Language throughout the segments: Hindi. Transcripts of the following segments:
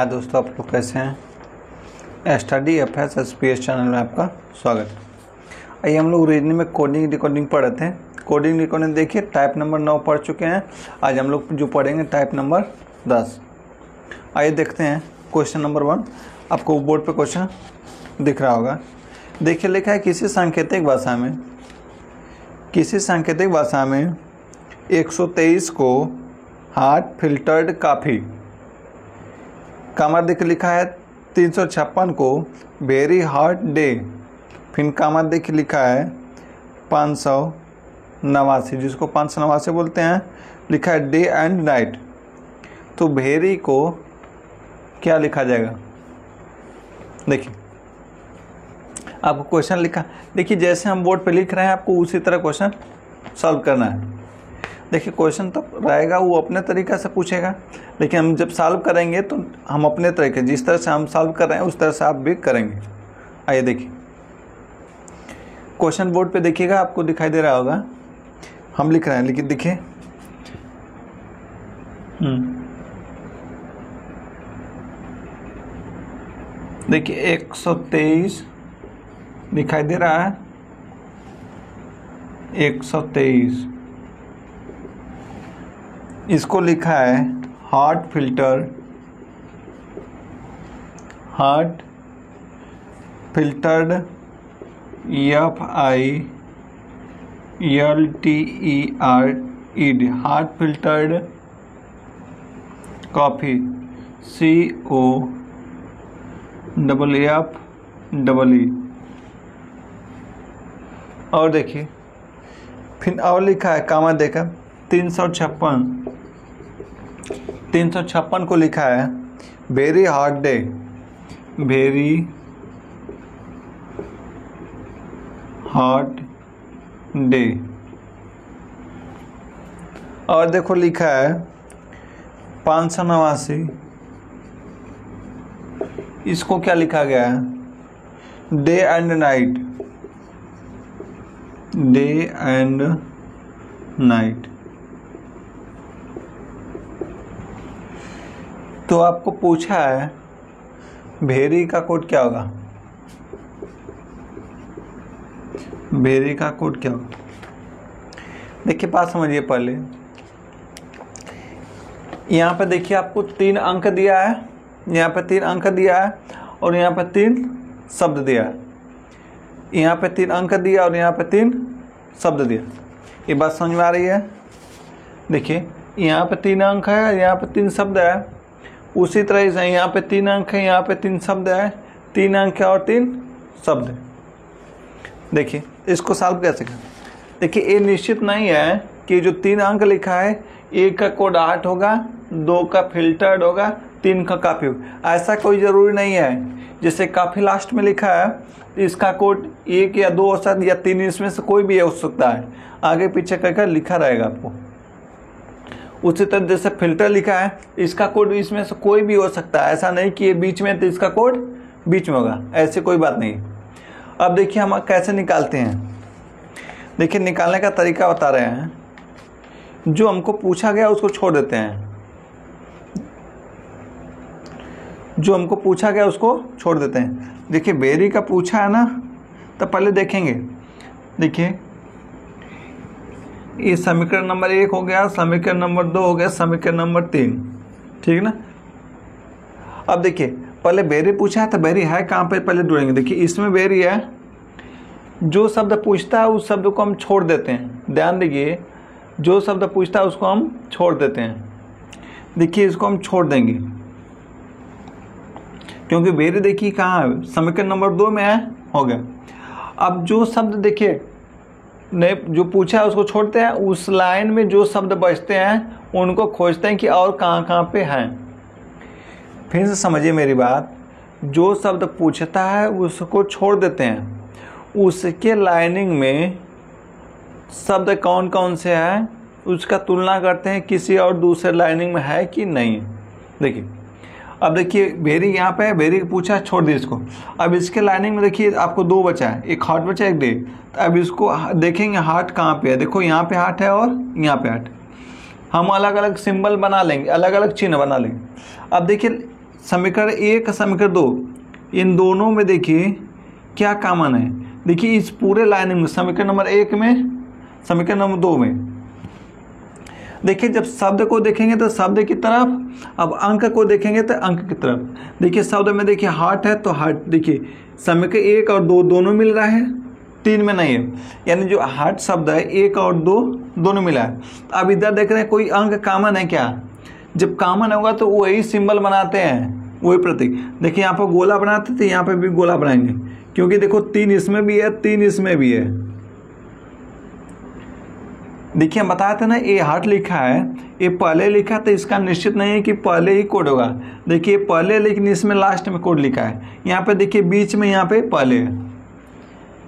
हाँ दोस्तों, आप लोग कैसे हैं। स्टडी एफएस एसपीएस चैनल में आपका स्वागत है। आइए हम लोग रीजनिंग में कोडिंग रिकॉर्डिंग पढ़ रहे थे। कोडिंग रिकॉर्डिंग देखिए, टाइप नंबर 9 पढ़ चुके हैं। आज हम लोग जो पढ़ेंगे टाइप नंबर 10। आइए देखते हैं क्वेश्चन नंबर 1। आपको बोर्ड पे क्वेश्चन दिख रहा होगा। देखिए लिखा है किसी सांकेतिक भाषा में 123 को हार्ड फिल्टर्ड कॉफ़ी कामा देख लिखा है 356 को वेरी हॉट डे, फिर कामा देख लिखा है 589 जिसको 589 बोलते हैं, लिखा है डे एंड नाइट। तो वेरी को क्या लिखा जाएगा। देखिए आपको क्वेश्चन लिखा, देखिए जैसे हम बोर्ड पे लिख रहे हैं आपको उसी तरह क्वेश्चन सॉल्व करना है। देखिए क्वेश्चन तो रहेगा, वो अपने तरीक़े से पूछेगा, लेकिन हम जब सॉल्व करेंगे तो हम अपने तरीके, जिस तरह से हम सॉल्व कर रहे हैं उस तरह से आप भी करेंगे। आइए देखिए क्वेश्चन बोर्ड पे देखिएगा, आपको दिखाई दे रहा होगा। हम लिख रहे हैं, लेकिन देखिए देखिए 123 दिखाई दे रहा है, 123 इसको लिखा है hard filtered FILTERED hard filtered coffee COFFE। और देखिए फिर और लिखा है कामा देकर 356 को लिखा है very hot day, very hot day. और देखो लिखा है 589, इसको क्या लिखा गया है day and night, day and night. तो आपको पूछा है वेरी का कोड क्या होगा, वेरी का कोड क्या होगा। देखिए बात समझिए पहले, यहाँ पे देखिए आपको 3 अंक दिया है, यहाँ पे 3 अंक दिया है और यहाँ पे 3 शब्द दिया है। यहाँ पे 3 अंक दिया और यहाँ पे 3 शब्द दिया। ये बात समझ में आ रही है। देखिए यहाँ पे 3 अंक है, यहाँ पे 3 शब्द है। उसी तरह से यहाँ पे 3 अंक है, यहाँ पे 3 शब्द है, 3 अंक है और 3 शब्द है। देखिए इसको सॉल्व कैसे करें। देखिए ये निश्चित नहीं है कि जो 3 अंक लिखा है 1 का कोड 8 होगा, 2 का फिल्टर्ड होगा, 3 का कॉफ़ी होगा। ऐसा कोई ज़रूरी नहीं है। जैसे कॉफ़ी लास्ट में लिखा है तो इसका कोड 1 या 2 हो सकता या 3, इसमें से कोई भी हो सकता है। आगे पीछे करके लिखा रहेगा आपको। उसी तरह जैसे फिल्टर लिखा है, इसका कोड इसमें से कोई भी हो सकता है। ऐसा नहीं कि ये बीच में तो इसका कोड बीच में होगा, ऐसे कोई बात नहीं। अब देखिए हम कैसे निकालते हैं। देखिए निकालने का तरीका बता रहे हैं। जो हमको पूछा गया उसको छोड़ देते हैं, जो हमको पूछा गया उसको छोड़ देते हैं। देखिए वेरी का पूछा है ना, तो पहले देखेंगे। देखिए ये समीकरण नंबर 1 हो गया, समीकरण नंबर 2 हो गया, समीकरण नंबर 3, ठीक ना। अब देखिए पहले वेरी पूछा है तो वेरी है कहाँ पे, पहले ढूंढेंगे। देखिए इसमें वेरी है, जो शब्द पूछता है उस शब्द को हम छोड़ देते हैं। ध्यान दीजिए, जो शब्द पूछता है उसको हम छोड़ देते हैं। देखिए इसको हम छोड़ देंगे क्योंकि वेरी देखिए कहाँ है, समीकरण नंबर 2 में है, हो गया। अब जो शब्द देखिए नहीं, जो पूछा है उसको छोड़ते हैं, उस लाइन में जो शब्द बचते हैं उनको खोजते हैं कि और कहाँ कहाँ पे हैं। फिर से समझिए मेरी बात, जो शब्द पूछता है उसको छोड़ देते हैं, उसके लाइनिंग में शब्द कौन कौन से हैं उसका तुलना करते हैं किसी और दूसरे लाइनिंग में है कि नहीं। देखिए अब देखिए वेरी यहाँ पे है, वेरी पूछा छोड़ दिए इसको। अब इसके लाइनिंग में देखिए आपको 2 बचा है, एक हार्ट बचा है, एक डे। तो अब इसको देखेंगे हार्ट कहाँ पे है। देखो यहाँ पे हार्ट है और यहाँ पे हार्ट। हम अलग अलग सिंबल बना लेंगे, अलग अलग चिन्ह बना लेंगे। अब देखिए समीकरण 1 समीकरण 2, इन दोनों में देखिए क्या कॉमन है। देखिए इस पूरे लाइन में समीकरण नंबर 1 में, समीकरण नंबर 2 में देखिए, जब शब्द को देखेंगे तो शब्द की तरफ, अब अंक को देखेंगे तो अंक की तरफ। देखिए शब्द में देखिए हार्ट है तो हार्ट, देखिए समीकरण 1 और 2 दोनों मिल रहा है, 3 में नहीं है, यानी जो हार्ट शब्द है 1 और 2 दोनों मिला है। अब इधर देख रहे हैं कोई अंक कॉमन है क्या? जब कॉमन होगा तो वही सिंबल बनाते हैं, वही प्रतीक। देखिए यहाँ पर गोला बनाते थे, यहाँ पर भी गोला बनाएंगे, क्योंकि देखो 3 इसमें भी है, 3 इसमें भी है। देखिए हम बताए थे ना, ये हार्ट लिखा है, ये पहले लिखा तो इसका निश्चित नहीं है कि पहले ही कोड होगा। देखिए पहले, लेकिन इसमें लास्ट में कोड लिखा है। यहाँ पे देखिए बीच में, यहाँ पे पहले है,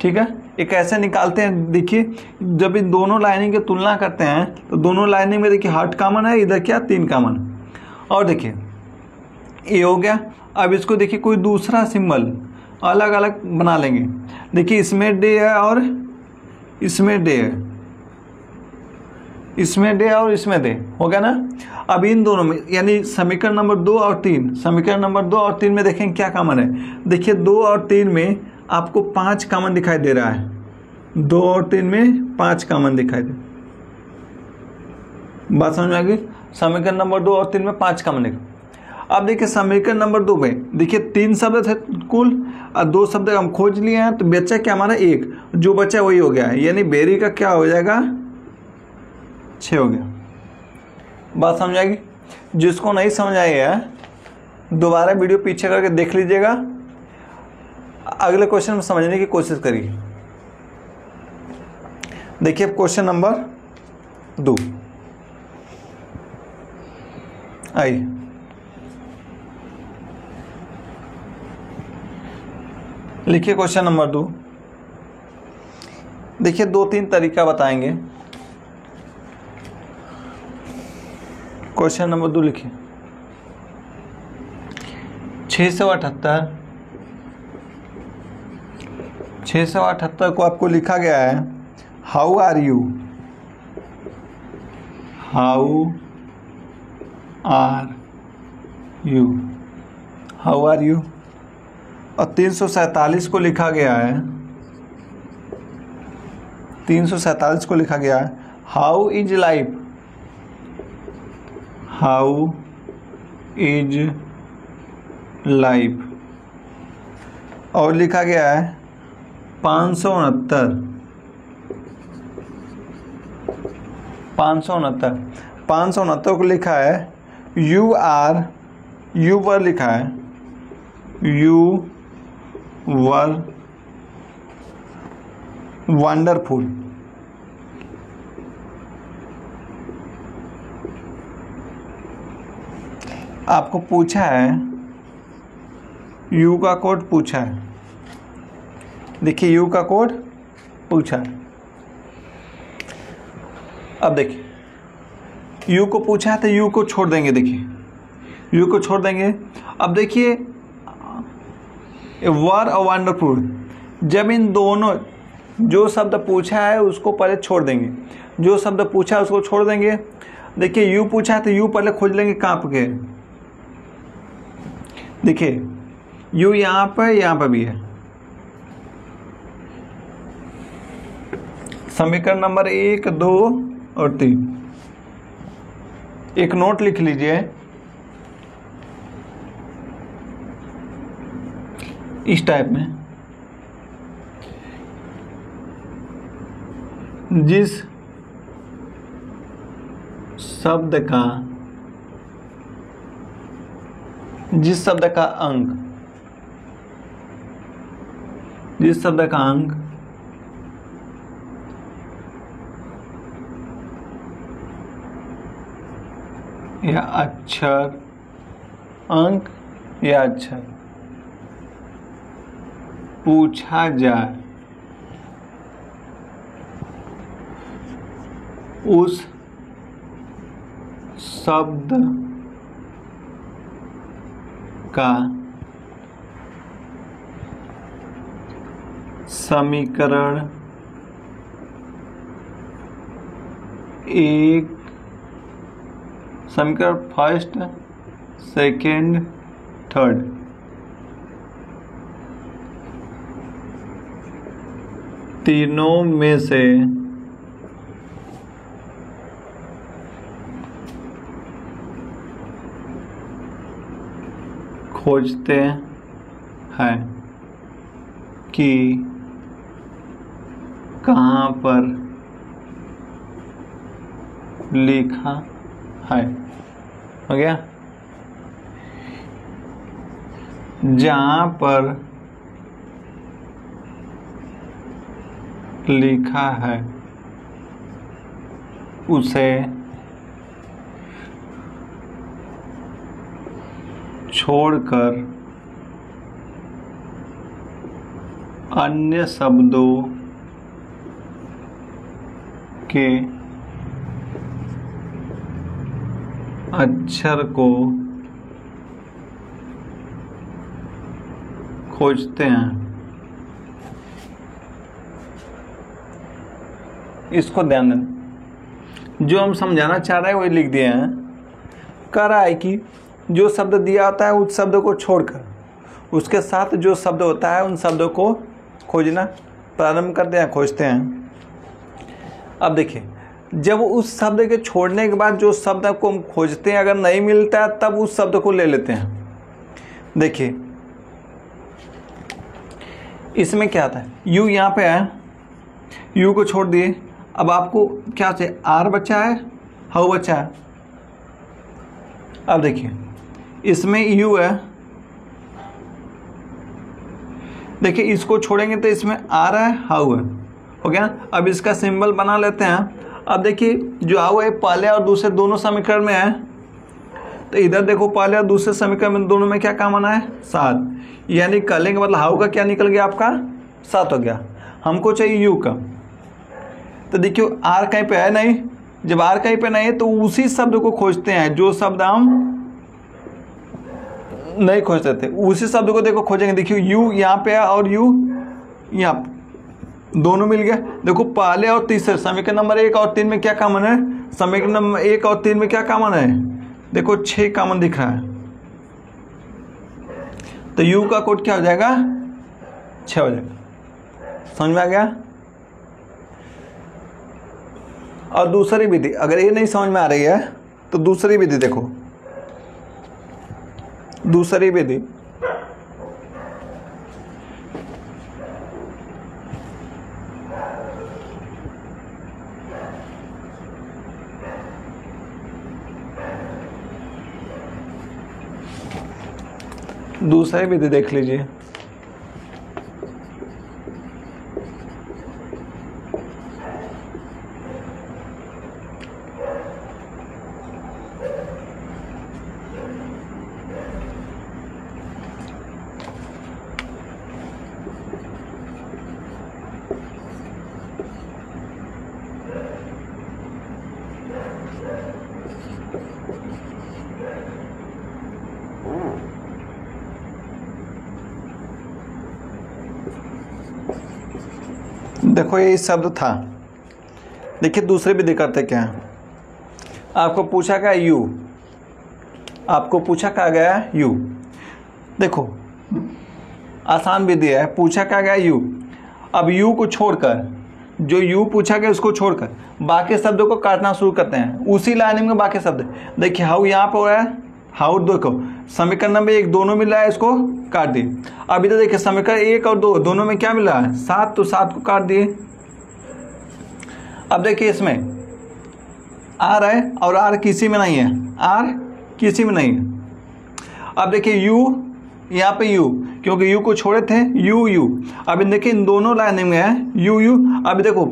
ठीक है। ये कैसे निकालते हैं? देखिए जब इन दोनों लाइनिंग की तुलना करते हैं तो दोनों लाइनिंग में देखिए हार्ट कॉमन है, इधर क्या 3 कॉमन। और देखिए ये हो गया। अब इसको देखिए कोई दूसरा सिंबल अलग अलग बना लेंगे। देखिए इसमें डे है और इसमें डे है, इसमें डे और इसमें डे, हो गया ना। अब इन दोनों में, यानी समीकरण नंबर 2 और 3, समीकरण नंबर 2 और 3 में देखें क्या कॉमन है। देखिए 2 और 3 में आपको 5 कॉमन दिखाई दे रहा है, 2 और 3 में 5 कॉमन दिखाई दे, बात समझ में आ गई। समीकरण नंबर 2 और 3 में 5 कॉमन दिखा। अब देखिए समीकरण नंबर 2 में देखिए 3 शब्द थे कुल, और 2 शब्द हम खोज लिए हैं, तो बचा क्या हमारा 1, जो बचा वही हो गया है, यानी बेरी का क्या हो जाएगा 6 हो गया। बात समझ आएगी। जिसको नहीं समझ आई है दोबारा वीडियो पीछे करके देख लीजिएगा, अगले क्वेश्चन में समझने की कोशिश करिए। देखिए क्वेश्चन नंबर 2 आइए। लिखिए क्वेश्चन नंबर 2। देखिए 2-3 तरीका बताएंगे। क्वेश्चन नंबर 2 लिखिए। 678 को आपको लिखा गया है how are you, how are you, how are you. और 347 को लिखा गया है, 347 को लिखा गया है how is life, how is life. और लिखा गया है 569, 569 को लिखा है यू आर, यू वर लिखा है, यू वर वंडरफुल। आपको पूछा है, यू का कोड पूछा है। देखिए यू का कोड पूछा है। अब देखिए यू को पूछा है तो यू को छोड़ देंगे, देखिए यू को छोड़ देंगे। अब देखिए वर और वंडरफुल, जब इन दोनों, जो शब्द पूछा है उसको पहले छोड़ देंगे, जो शब्द पूछा है उसको छोड़ देंगे। देखिए यू पूछा है तो यू पहले खोज लेंगे कहाँ पे। देखिए यू यहाँ पर भी है। समीकरण नंबर 1, 2 और 3। एक नोट लिख लीजिए, इस टाइप में, जिस शब्द का अंक, जिस शब्द का अंक या अक्षर, अंक या अक्षर पूछा जाए, उस शब्द का समीकरण 1, समीकरण फर्स्ट, सेकेंड, थर्ड। तीनों में से खोजते हैं कि कहाँ पर लिखा है। हो गया? जहाँ पर लिखा है उसे छोड़कर अन्य शब्दों के अक्षर को खोजते हैं। इसको ध्यान देना, जो हम समझाना चाह रहे हैं वही लिख दिए हैं। कह रहा है कि जो शब्द दिया होता है उस शब्द को छोड़कर उसके साथ जो शब्द होता है उन शब्दों को खोजना प्रारंभ करते हैं, खोजते हैं। अब देखिए, जब उस शब्द के छोड़ने के बाद जो शब्द को हम खोजते हैं अगर नहीं मिलता है तब उस शब्द को ले लेते हैं। देखिए इसमें क्या आता है, यू यहाँ पे है, यू को छोड़ दिए। अब आपको क्या चाहिए, आर बचा है, हाउ बचा है। अब देखिए इसमें यू है, देखिए इसको छोड़ेंगे तो इसमें आर है, हाउ है। हो गया? अब इसका सिंबल बना लेते हैं। अब देखिए जो हाउ है पहले और दूसरे दोनों समीकरण में है, तो इधर देखो पहले और दूसरे समीकरण में दोनों में क्या कॉमन है, 7। यानी कलेंगे मतलब हाउ का क्या निकल गया आपका, 7 हो गया। हमको चाहिए यू का, तो देखियो आर कहीं पे है नहीं। जब आर कहीं पे नहीं है तो उसी शब्द को खोजते हैं जो शब्द हम नहीं खोजते थे, उसी शब्द को देखो खोजेंगे। देखियो यू यहाँ पे है और यू यहाँ, दोनों मिल गया। देखो पहले और तीसरे समीकरण नंबर 1 और 3 में क्या कॉमन है, समीकरण नंबर 1 और 3 में क्या कॉमन है, देखो 6 कॉमन दिख रहा है। तो यू का कोड क्या हो जाएगा, 6 हो जाएगा। समझ में आ गया? और दूसरी विधि, अगर ये नहीं समझ में आ रही है तो दूसरी विधि देखो, दूसरी विधि दूसरी विधि देख लीजिए। देखो ये शब्द था। देखिए दूसरे विधि करते क्या है, आपको पूछा क्या यू, आपको पूछा क्या गया यू। देखो आसान विधि है, पूछा क्या गया यू। अब यू को छोड़कर, जो यू पूछा गया उसको छोड़कर बाकी शब्दों को काटना शुरू करते हैं। उसी लाइन में बाकी शब्द, देखिए हाउ यहाँ पर हो रहा है, हाउ देखो समीकरण नंबर 1 दोनों मिल रहा है, इसको काट दिए। अभी तो देखिए समीकरण 1 और 2 दोनों में क्या मिल रहा है, 7, तो 7 को काट दिए। अब देखिए इसमें आर है और आर किसी में नहीं है, आर किसी में नहीं है। अब देखिए यू, यहाँ पे यू, क्योंकि यू को छोड़े थे, यू यू। अब देखिए इन दोनों लाइन में है यू यू। अभी देखो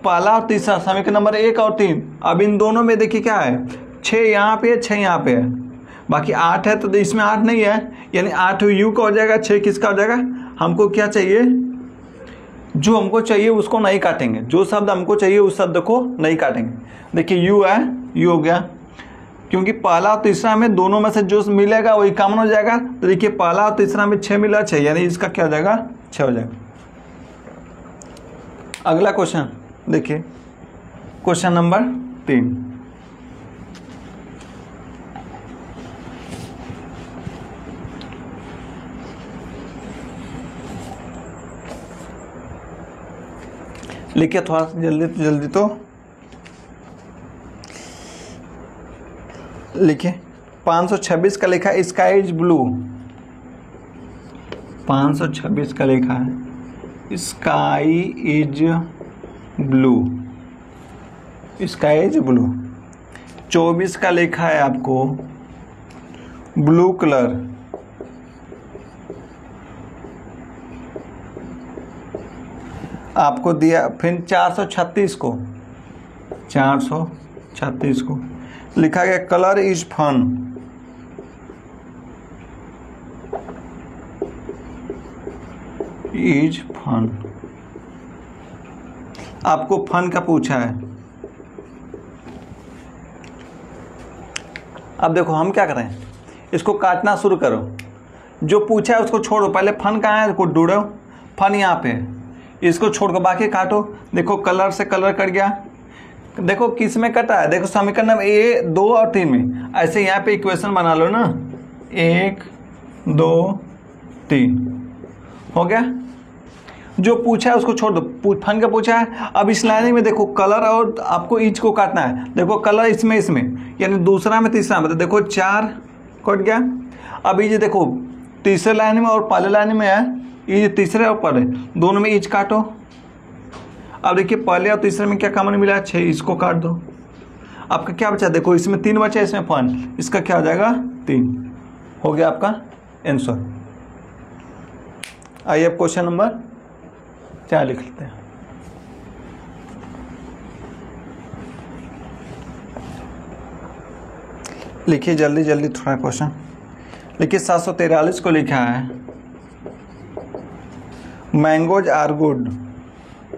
पहला और तीसरा समीकरण नंबर 1 और 3, अब इन दोनों में देखिए क्या है, 6 यहाँ पे है, 6 यहाँ पे है, बाकी 8 है, तो इसमें 8 नहीं है, यानी 8 यू का हो जाएगा, 6 किसका हो जाएगा। हमको क्या चाहिए, जो हमको चाहिए उसको नहीं काटेंगे, जो शब्द हमको चाहिए उस शब्द को नहीं काटेंगे। देखिए यू है, यू हो गया, क्योंकि पहला और तीसरा में दोनों में से जो मिलेगा वही कॉमन हो जाएगा। तो देखिए पहला और तीसरा में 6 मिला, 6 यानी इसका क्या हो जाएगा, 6 हो जाएगा। अगला क्वेश्चन देखिए, क्वेश्चन नंबर 3। लिखिए थोड़ा जल्दी तो लिखिए। 526 का लिखा है स्काई इज ब्लू। 526 का लिखा है sky is blue. Sky is blue. 24 का लिखा है आपको ब्लू कलर। आपको दिया। फिर 436 को लिखा गया colour is fun. Is fun. आपको फन का पूछा है। अब देखो हम क्या करें, इसको काटना शुरू करो। जो पूछा है उसको छोड़ो, पहले फन कहाँ है इसको ढूंढो। फन यहाँ पे है, इसको छोड़ कर बाकी काटो। देखो कलर से कलर कट गया। देखो किस में कटा है, देखो समीकरण में ए 2 और 3 में। ऐसे यहाँ पे इक्वेशन बना लो ना, 1 2 3 हो गया। जो पूछा है उसको छोड़ दो। फन का पूछा है। अब इस लाइन में देखो कलर और आपको ईच को काटना है। देखो कलर इसमें यानी दूसरा में तीसरा में, तो देखो 4 कट गया। अब ये देखो तीसरे लाइन में और पहले लाइन में है, ये तीसरे और पहले दोनों में ईच काटो। अब देखिए पहले और तीसरे में क्या कॉमन मिला है, 6। इसको काट दो। आपका क्या बचा, देखो इसमें 3 बचा, इसमें फन, इसका क्या हो जाएगा 3। हो गया आपका आंसर। आइए अब क्वेश्चन नंबर 4 लिख लेते हैं। लिखिए जल्दी थोड़ा क्वेश्चन लिखिए। 743 को लिखा है mangoes are good.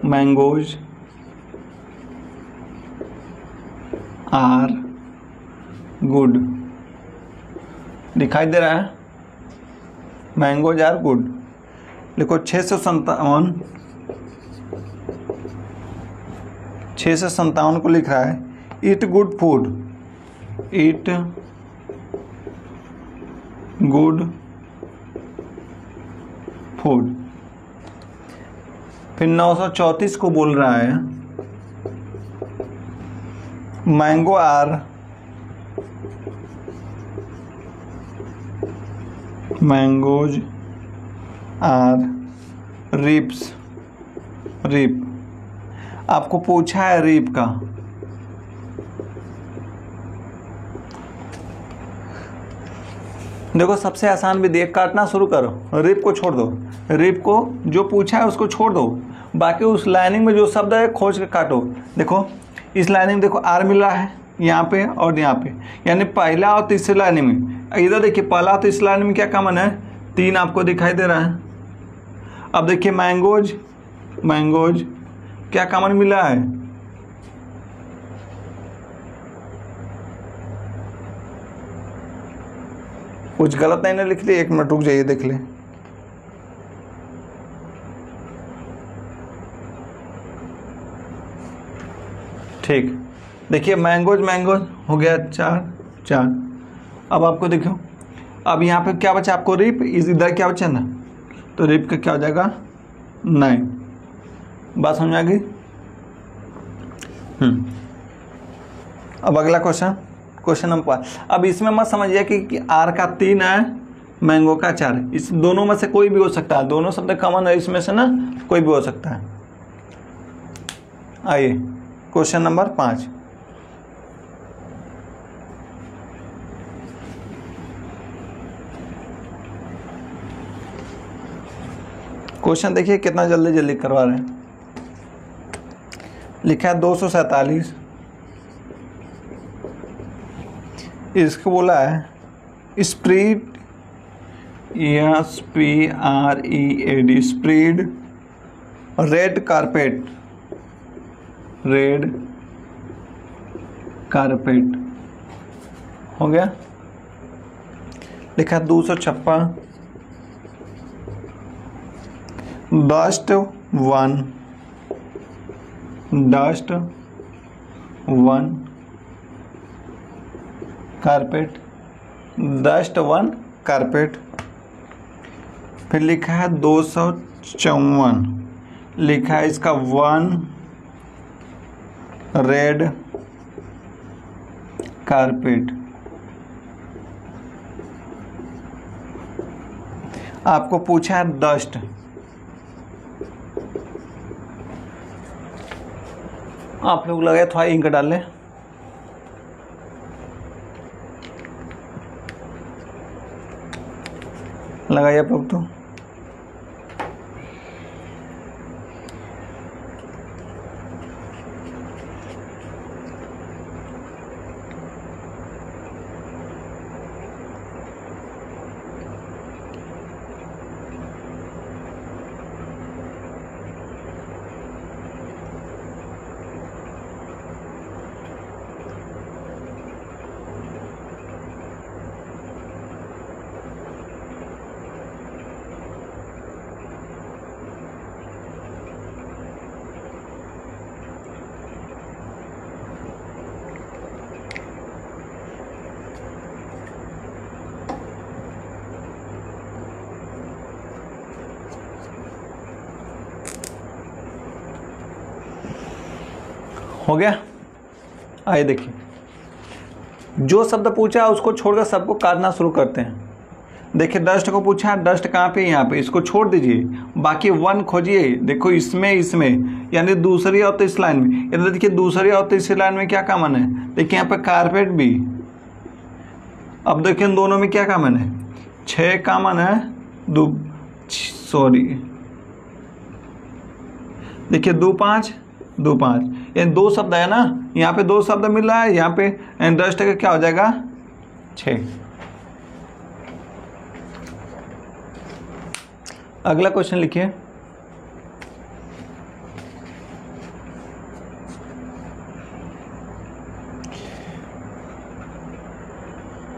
Mangoes are good दिखाई दे रहा है। मैंगोज आर गुड लिखो। 657 को लिख रहा है eat good food. Eat good food. फिर 934 को बोल रहा है mango are mangoes are rips. Rip आपको पूछा है रिप का। देखो सबसे आसान भी देख, काटना शुरू करो। रिप को छोड़ दो। रिप को जो पूछा है उसको छोड़ दो। बाकी उस लाइनिंग में जो शब्द है खोज के काटो। देखो इस लाइनिंग देखो आर मिल रहा है यहाँ पे और यहाँ पे, यानी पहला और तीसरी लाइनिंग में। इधर देखिए पहला और तीसरी लाइनिंग में क्या कॉमन है, 3 आपको दिखाई दे रहा है। अब देखिए मैंगोज क्या कॉमन मिला है, कुछ गलत नहीं ना लिख ली। 1 मिनट रुक जाइए देख ले। ठीक, देखिए मैंगोज हो गया 4। अब आपको देखो, अब यहाँ पे क्या बचा आपको रिप, इधर क्या बचा ना, तो रिप का क्या हो जाएगा 9। बात समझ आ गई। अब अगला क्वेश्चन नंबर 5। अब इसमें मत समझिए कि आर का 3 है, मैंगो का 4। इस दोनों में से कोई भी हो सकता है, दोनों शब्द कॉमन है इसमें से ना, कोई भी हो सकता है। आइए क्वेश्चन नंबर 5। क्वेश्चन देखिए कितना जल्दी करवा रहे हैं। लिखा है 247। इसको बोला है spread, SPREAD, spread red carpet. Red carpet हो गया। लिखा 256 dust one carpet, dust one carpet. फिर लिखा है 254, लिखा है इसका 1 रेड कारपेट। आपको पूछा है डस्ट। आप लोग लगे थोड़ा इंक डाल लें। लगाइए आप लोग तो। हो गया। आइए देखिए, जो शब्द पूछा है उसको छोड़कर सबको काटना शुरू करते हैं। देखिए डस्ट को पूछा है, डस्ट कहाँ पे, यहाँ पे, इसको छोड़ दीजिए, बाकी वन खोजिए। देखो इसमें यानी दूसरी और तीसरी लाइन में, यानी देखिए दूसरी और तीसरी लाइन में क्या कॉमन है, देखिए यहाँ पे कारपेट भी। अब देखिए इन दोनों में क्या कॉमन है, 6 कॉमन है, देखिए 2 5 2 5, यानी 2 शब्द है ना, यहाँ पे 2 शब्द मिल रहा है, यहाँ पे डस्ट का क्या हो जाएगा 6। अगला क्वेश्चन लिखिए।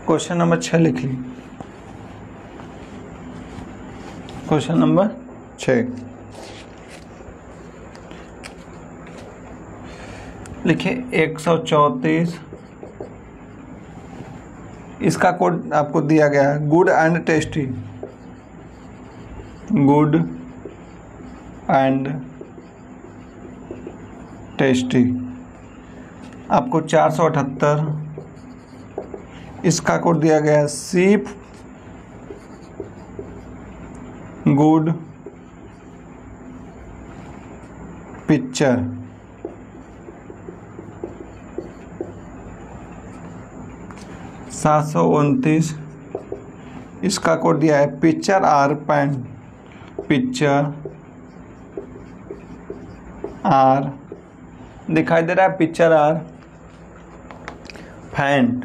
क्वेश्चन नंबर 6 लिख ली। क्वेश्चन नंबर 6 लिखिए। 134 इसका कोड आपको दिया गया है, good and tasty. Good and tasty आपको 478। इसका कोड दिया गया है सीप, गुड पिक्चर। सात 729 इसका कोड दिया है picture are pen. Picture are दिखाई दे रहा है, पिक्चर आर फैंट,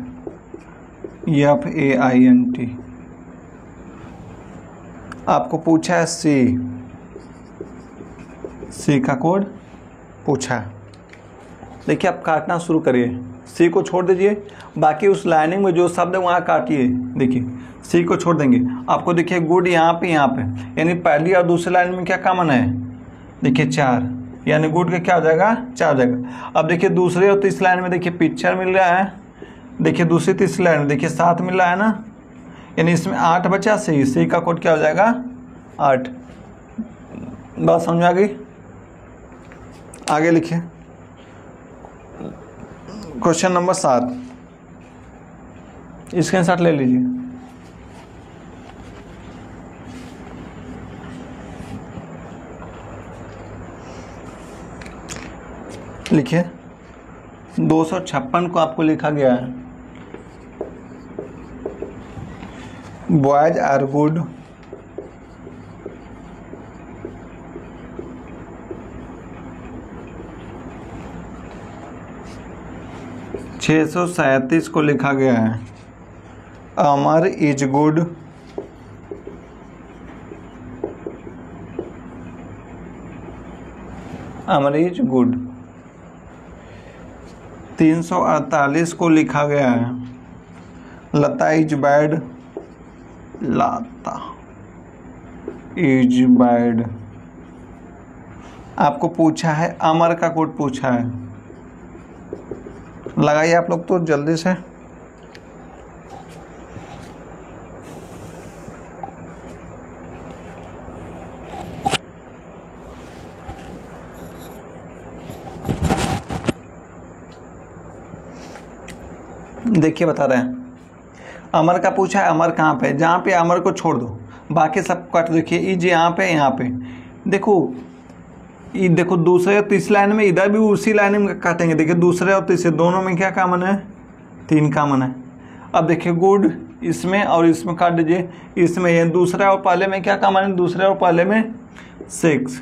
FAINT। आपको पूछा है सी का कोड पूछा है। देखिए आप काटना शुरू करिए, सी को छोड़ दीजिए, बाकी उस लाइनिंग में जो शब्द है वहाँ काटिए। देखिए सी को छोड़ देंगे, आपको देखिए गुड यहाँ पे यानी पहली और दूसरी लाइन में क्या कॉमन है, देखिए 4, यानी गुड का क्या हो जाएगा 4 हो जाएगा। अब देखिए दूसरी और तीसरी लाइन में देखिए पिक्चर मिल रहा है, देखिए दूसरी तीसरी लाइन में देखिए 7 मिल रहा है ना, यानी इसमें 8 बचा। सी का कोड क्या हो जाएगा 8। बात समझ आ गई। आगे लिखिए क्वेश्चन नंबर 7, इसके साथ ले लीजिए। लिखिए 256 को आपको लिखा गया है, बॉयज आर गुड (637) को लिखा गया है Amar is good Amar is good. 348 को लिखा गया है Lata is bad Lata is bad. आपको पूछा है अमर का कोड पूछा है, लगाइए आप लोग तो जल्दी से। देखिए बता रहे हैं, अमर का पूछा है, अमर कहाँ पे है, जहाँ पे अमर को छोड़ दो बाकी सब काट। देखिए इज यहाँ पे, यहाँ पे देखो, ये देखो दूसरे और तीसरी लाइन में, इधर भी उसी लाइन में काटेंगे। देखिए दूसरे और तीसरे दोनों में क्या कॉमन है, 3 कॉमन है। अब देखिए गुड इसमें और इसमें काट दीजिए, इसमें ये दूसरा और पहले में क्या कॉमन है, दूसरे और पहले में 6।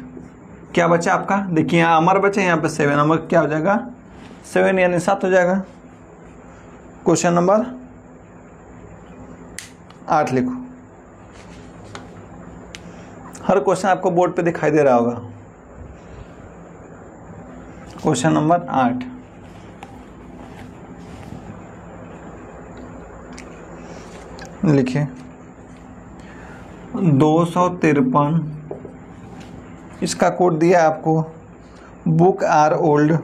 क्या बचा आपका, देखिए यहाँ अमर बचे, यहाँ पे 7, अमर क्या हो जाएगा 7 यानी 7 हो जाएगा। क्वेश्चन नंबर 8 लिखो। हर क्वेश्चन आपको बोर्ड पे दिखाई दे रहा होगा। क्वेश्चन नंबर 8, लिखिए 253, इसका कोड दिया आपको, book are old,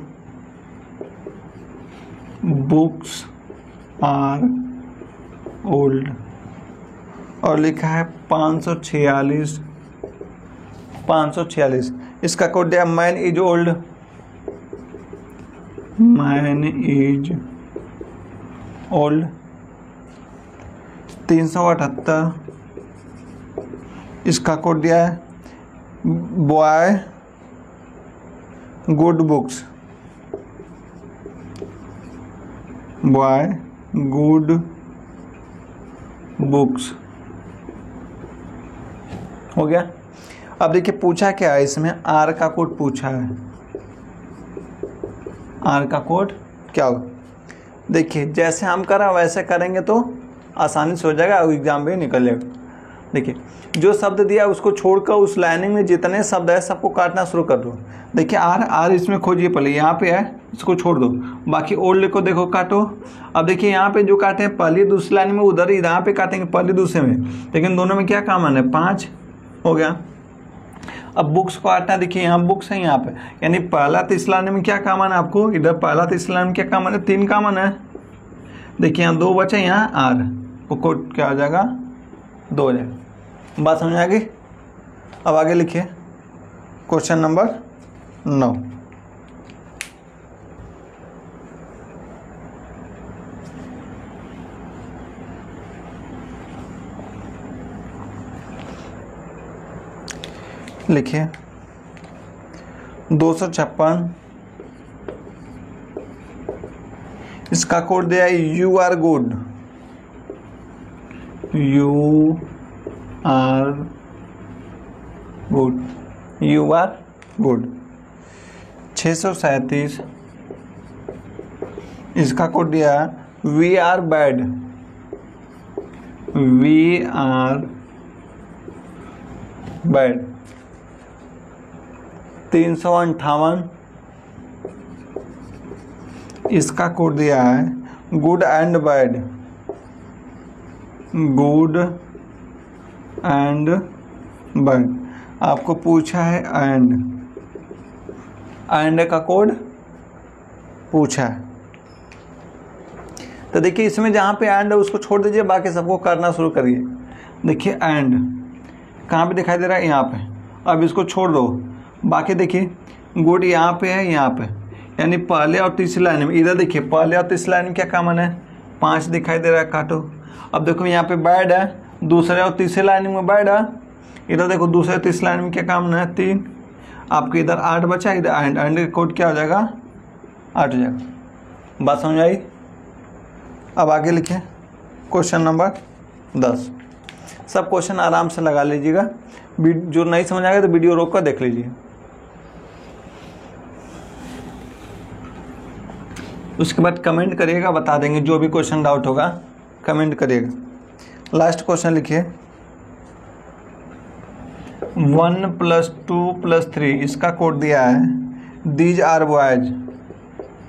books are old, और लिखा है 546, इसका कोड दिया man is old, man is old. 378, इसका कोड दिया है boy good books, boy good books. हो गया। अब देखिए पूछा क्या है इसमें, आर का कोड पूछा है, आर का कोड क्या होगा। देखिए जैसे हम करा वैसे करेंगे तो आसानी से हो जाएगा और एग्जाम में निकल जाएगा। देखिए जो शब्द दिया उसको छोड़कर उस लाइनिंग में जितने शब्द है सबको काटना शुरू कर दो। देखिए आर इसमें खोजिए, पहले यहाँ पे है इसको छोड़ दो, बाकी ओल्ड को देखो काटो। अब देखिए यहाँ पे जो काटे हैं पहली दूसरी लाइन में, उधर यहाँ पे काटेंगे पहली दूसरे में, लेकिन दोनों में क्या कॉमन है 5 हो गया। अब बुक्स को काटना, देखिए यहाँ बुक्स है यहाँ पे, यानी पहला तीसरा लाइन में क्या कॉमन है आपको, इधर पहला तीसरा लाइन में क्या कॉमन है 3 कॉमन है। देखिए यहाँ 2 बचे, यहाँ आर को कोड क्या हो जाएगा 2 हो जाएगा। बात समझ आ गई। अब आगे लिखिए क्वेश्चन नंबर 9, लिखिए 256, इसका कोड दिया है you are good, you are good, you are good. 637, इसका कोड दिया है we are bad, we are bad. 358, इसका कोड दिया है good and bad, good and bad. आपको पूछा है एंड का कोड पूछा है, तो देखिए इसमें जहाँ पे एंड है उसको छोड़ दीजिए, बाकी सबको करना शुरू करिए। देखिए एंड कहाँ पे दिखाई दे रहा है, यहाँ पे। अब इसको छोड़ दो, बाकी देखिए गुड यहाँ पे है, यहाँ पे, यानी पहले और तीसरी लाइन में। इधर देखिए पहले और तीसरी लाइन में क्या कॉमन है 5 दिखाई दे रहा है, काटो। अब देखो यहाँ पे बैड है, दूसरे और तीसरे लाइन में बैड है। इधर देखो दूसरे तीसरे लाइन में क्या कॉमन है 3। आपके इधर 8 बचा, इधर एंड का कोड क्या हो जाएगा 8 हो जाएगा। बात समझ आई। अब आगे लिखें क्वेश्चन नंबर 10। सब क्वेश्चन आराम से लगा लीजिएगा, जो नहीं समझ आएगा तो वीडियो रोक कर देख लीजिए। उसके बाद कमेंट करिएगा, बता देंगे जो भी क्वेश्चन डाउट होगा कमेंट करिएगा। लास्ट क्वेश्चन लिखिए 1 + 2 + 3, इसका कोड दिया है these are boys,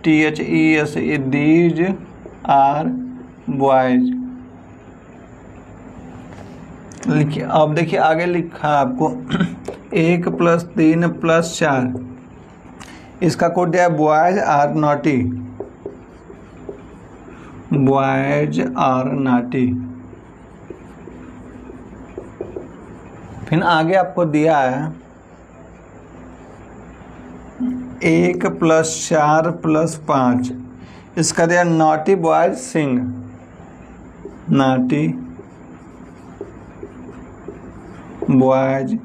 THES, these are boys लिखिए। अब देखिए आगे लिखा है आपको 1 + 3 + 4, इसका कोड दिया है boys are naughty, boys are naughty. फिर आगे आपको दिया है 1 + 4 + 5, इसका दिया नॉटी बॉयज सिंग, नॉटी बॉयज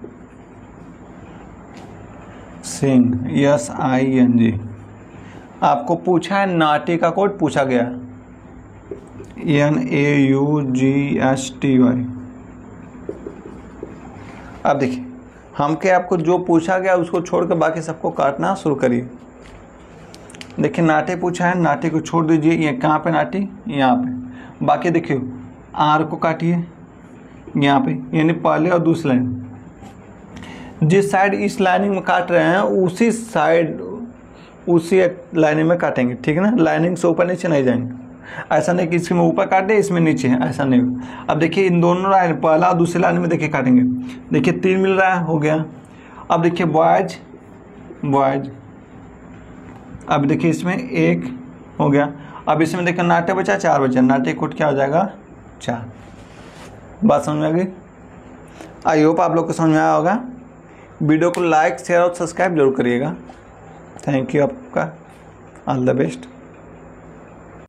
सिंग, SING। आपको पूछा है नाटी का कोड पूछा गया, NAUGSTY। अब देखिए हम क्या, आपको जो पूछा गया उसको छोड़कर बाकी सबको काटना शुरू करिए। देखिए नाटी पूछा है, नाटी को छोड़ दीजिए, ये कहाँ पे नाटी, यहाँ पे। बाकी देखिए आर को काटिए यहाँ पे, यानी पहले और दूसरी लाइन, जिस साइड इस लाइनिंग में काट रहे हैं उसी साइड उसी लाइनिंग में काटेंगे, ठीक है ना। लाइनिंग से ऊपर नीचे नहीं जाएंगे, ऐसा नहीं कि इसमें ऊपर काटे इसमें नीचे है, ऐसा नहीं। अब देखिए इन दोनों लाइन, पहला और दूसरी लाइन में देखिए काटेंगे। देखिए 3 मिल रहा है, हो गया। अब देखिए बॉयज बॉयज, अब देखिए इसमें 1 हो गया। अब इसमें देखिए नाटे बचा 4 बचा, नाटे कोट क्या हो जाएगा 4। बात समझ में आ गई? आई होप आप लोग को समझ में आया होगा। वीडियो को लाइक शेयर और सब्सक्राइब जरूर करिएगा। थैंक यू आपका, ऑल द बेस्ट।